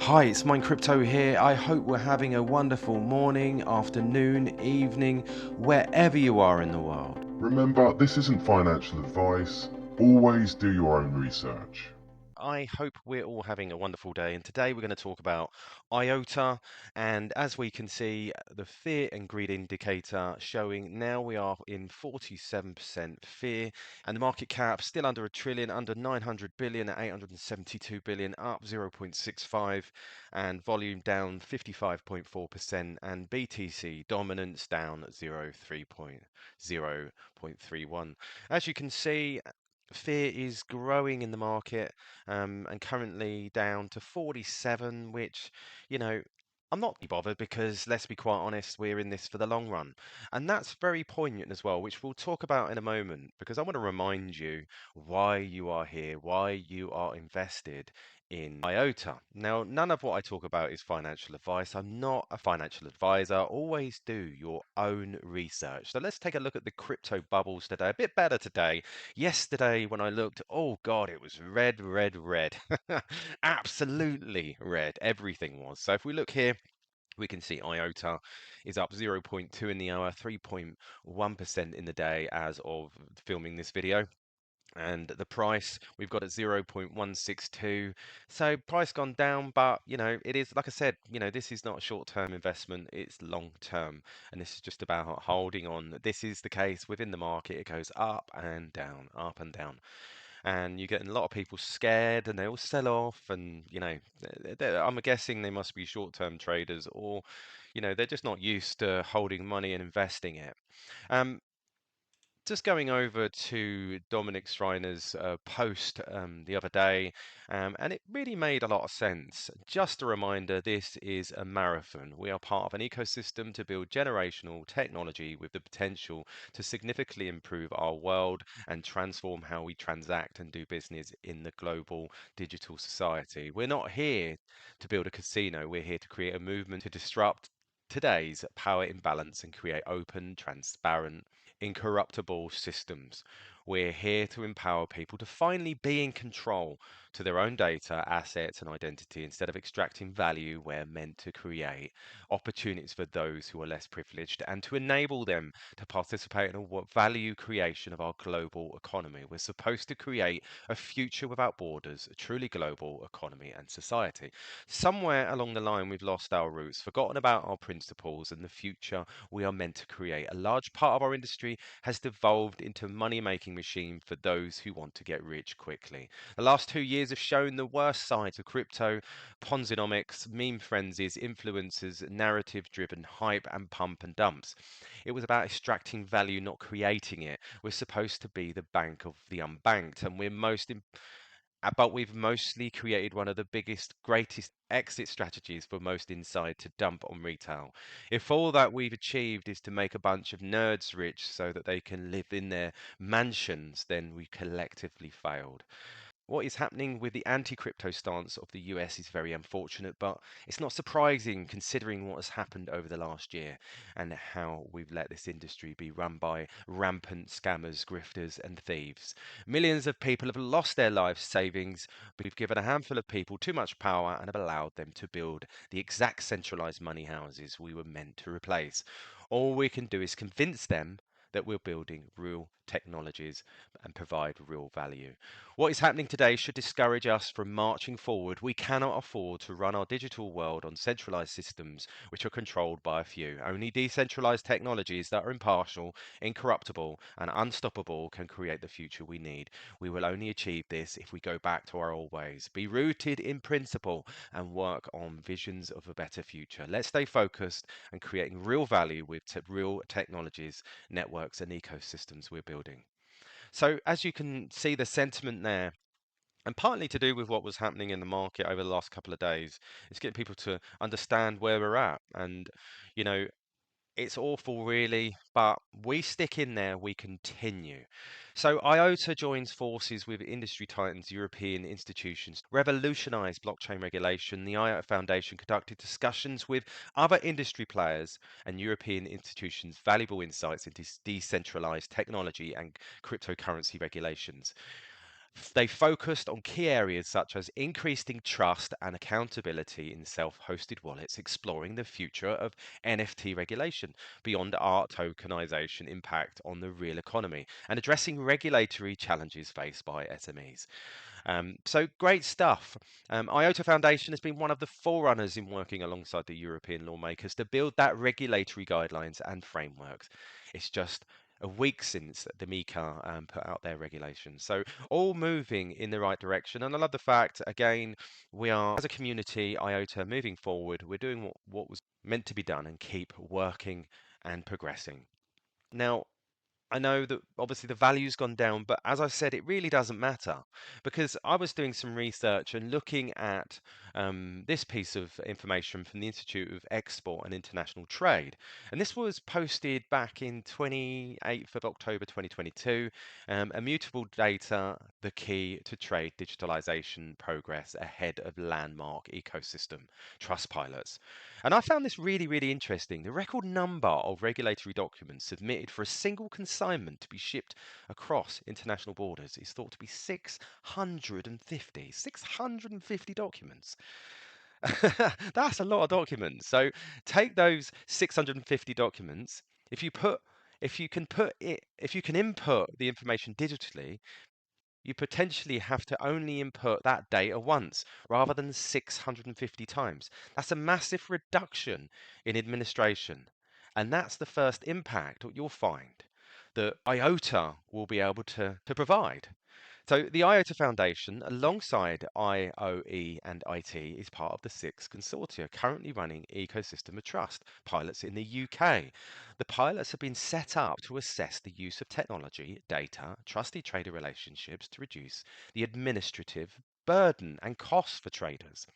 Hi, it's Mine Crypto here. I hope we're having a wonderful morning, afternoon, evening, wherever you are in the world. Remember, this isn't financial advice. Always do your own research. I hope we're all having a wonderful day. And today we're going to talk about IOTA. And as we can see, the fear and greed indicator showing now we are in 47% fear. And the market cap still under a trillion, under 900 billion at 872 billion, up 0.65. And volume down 55.4%. And BTC dominance down 0.31. As you can see, fear is growing in the market and currently down to 47, which, you know, I'm not bothered because let's be quite honest, we're in this for the long run. And that's very poignant as well, which we'll talk about in a moment because I want to remind you why you are here, why you are invested in IOTA. Now, none of what I talk about is financial advice. I'm not a financial advisor. Always do your own research. So let's take a look at the crypto bubbles today. A bit better today. Yesterday, when I looked, oh God, it was red, red, red. Absolutely red. Everything was. So if we look here, we can see IOTA is up 0.2 in the hour, 3.1% in the day as of filming this video. And the price we've got at 0.162. So price gone down, but it is like I said, this is not a short-term investment, it's long-term, and this is just about holding on. This is the case within the market. It goes up and down, up and down, and you're getting a lot of people scared and they all sell off, and I'm guessing they must be short-term traders, or they're just not used to holding money and investing it. Um, just going over to Dominic Shriner's post the other day, and it really made a lot of sense. Just a reminder, this is a marathon. We are part of an ecosystem to build generational technology with the potential to significantly improve our world and transform how we transact and do business in the global digital society. We're not here to build a casino. We're here to create a movement to disrupt today's power imbalance and create open, transparent, incorruptible systems. We're here to empower people to finally be in control to their own data, assets, and identity instead of extracting value. We're meant to create opportunities for those who are less privileged and to enable them to participate in a value creation of our global economy. We're supposed to create a future without borders, a truly global economy and society. Somewhere along the line, we've lost our roots, forgotten about our principles and the future we are meant to create. A large part of our industry has devolved into a money-making machine for those who want to get rich quickly. The last 2 years have shown the worst sides of crypto, Ponzinomics, meme frenzies, influencers, narrative-driven hype, and pump and dumps. It was about extracting value, not creating it. We're supposed to be the bank of the unbanked, and but we've mostly created one of the biggest, greatest exit strategies for most inside to dump on retail. If all that we've achieved is to make a bunch of nerds rich so that they can live in their mansions, then we collectively failed. What is happening with the anti-crypto stance of the US is very unfortunate, but it's not surprising considering what has happened over the last year and how we've let this industry be run by rampant scammers, grifters, and thieves. Millions of people have lost their life savings, but we've given a handful of people too much power and have allowed them to build the exact centralized money houses we were meant to replace. All we can do is convince them that we're building real technologies and provide real value. What is happening today should discourage us from marching forward. We cannot afford to run our digital world on centralized systems which are controlled by a few. Only decentralized technologies that are impartial, incorruptible, and unstoppable can create the future we need. We will only achieve this if we go back to our old ways, be rooted in principle, and work on visions of a better future. Let's stay focused and creating real value with real technologies, networks, and ecosystems we're building. So, as you can see, the sentiment there, and partly to do with what was happening in the market over the last couple of days, is getting people to understand where we're at. And, you know, it's awful, really, but we stick in there, we continue. So, IOTA joins forces with industry titans, European institutions, revolutionize blockchain regulation. The IOTA Foundation conducted discussions with other industry players and European institutions, valuable insights into decentralized technology and cryptocurrency regulations. They focused on key areas such as increasing trust and accountability in self-hosted wallets, exploring the future of NFT regulation beyond art tokenization impact on the real economy, and addressing regulatory challenges faced by SMEs. So great stuff. IOTA Foundation has been one of the forerunners in working alongside the European lawmakers to build that regulatory guidelines and frameworks. It's just a week since the MiCA put out their regulations. So all moving in the right direction. And I love the fact, again, we are, as a community, IOTA, moving forward. We're doing what was meant to be done and keep working and progressing. Now, I know that obviously the value's gone down, but as I said, it really doesn't matter because I was doing some research and looking at this piece of information from the Institute of Export and International Trade. And this was posted back in 28th of October 2022. Immutable data, the key to trade digitalization progress ahead of landmark ecosystem trust pilots. And I found this really, really interesting. The record number of regulatory documents submitted for a single consignment to be shipped across international borders is thought to be 650. 650 documents. That's a lot of documents. So take those 650 documents. If you put if you can input the information digitally, you potentially have to only input that data once rather than 650 times. That's a massive reduction in administration. And that's the first impact you'll find that IOTA will be able to provide. So the IOTA Foundation, alongside IOE and IT, is part of the six consortia currently running Ecosystem of Trust pilots in the UK. The pilots have been set up to assess the use of technology, data, trusted trader relationships to reduce the administrative burden and costs for traders.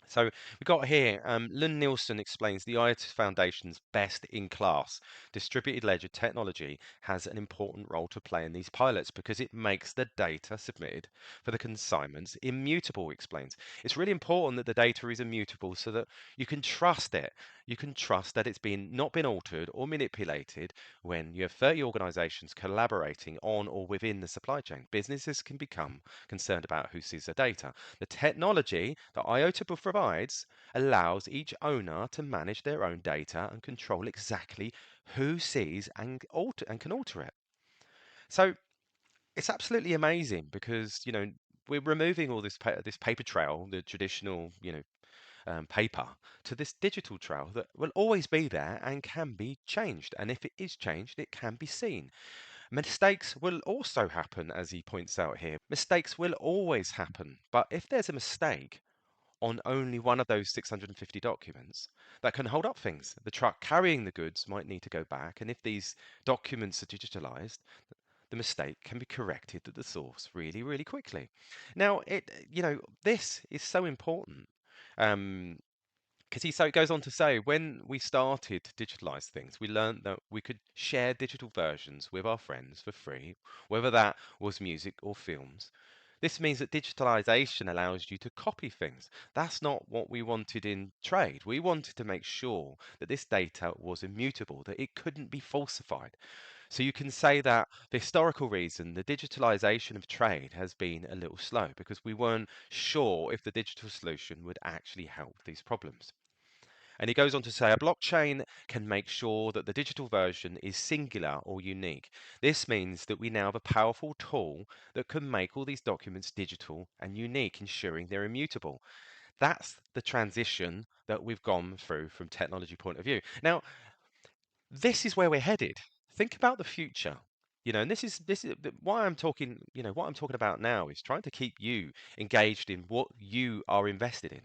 So we've got here, Lynn Nielsen explains the IOTA Foundation's best in class distributed ledger technology has an important role to play in these pilots because it makes the data submitted for the consignments immutable, explains. It's really important that the data is immutable so that you can trust it. You can trust that it's not been altered or manipulated when you have 30 organizations collaborating on or within the supply chain. Businesses can become concerned about who sees the data. The technology that IOTA provides allows each owner to manage their own data and control exactly who sees and can alter it. So it's absolutely amazing because we're removing all this paper trail, the traditional paper, to this digital trail that will always be there and can be changed. And if it is changed, it can be seen. Mistakes will also happen, as he points out here. Mistakes will always happen, but if there's a mistake on only one of those 650 documents, that can hold up things. The truck carrying the goods might need to go back, and if these documents are digitalized, the mistake can be corrected at the source really, really quickly. Now, this is so important. Um, so it goes on to say, when we started to digitalize things, we learned that we could share digital versions with our friends for free, whether that was music or films. This means that digitalization allows you to copy things. That's not what we wanted in trade. We wanted to make sure that this data was immutable, that it couldn't be falsified. So you can say that the historical reason the digitalization of trade has been a little slow because we weren't sure if the digital solution would actually help these problems. And he goes on to say a blockchain can make sure that the digital version is singular or unique. This means that we now have a powerful tool that can make all these documents digital and unique, ensuring they're immutable. That's the transition that we've gone through from technology point of view. Now, this is where we're headed. Think about the future. And this is why I'm talking, what I'm talking about now is trying to keep you engaged in what you are invested in.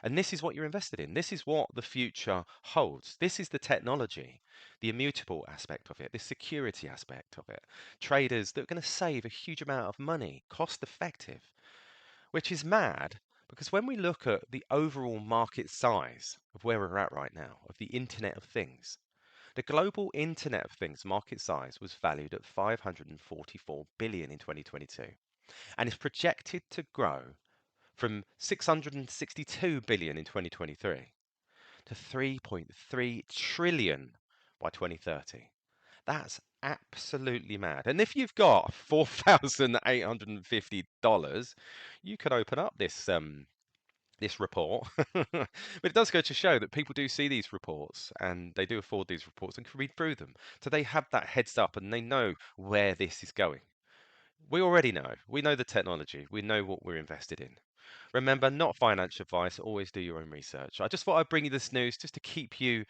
And this is what you're invested in. This is what the future holds. This is the technology, the immutable aspect of it, the security aspect of it. Traders that are going to save a huge amount of money, cost effective, which is mad because when we look at the overall market size of where we're at right now, of the Internet of Things, the global Internet of Things market size was valued at 544 billion in 2022 and is projected to grow from 662 billion in 2023 to 3.3 trillion by 2030. That's absolutely mad. And if you've got $4,850, you could open up this report. But it does go to show that people do see these reports and they do afford these reports and can read through them. So they have that heads up and they know where this is going. We already know. We know the technology. We know what we're invested in. Remember, not financial advice. Always do your own research. I just thought I'd bring you this news just to keep you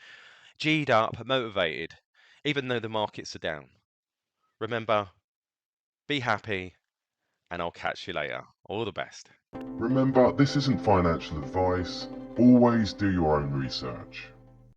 G'd up, motivated, even though the markets are down. Remember, be happy, and I'll catch you later. All the best. Remember, this isn't financial advice. Always do your own research.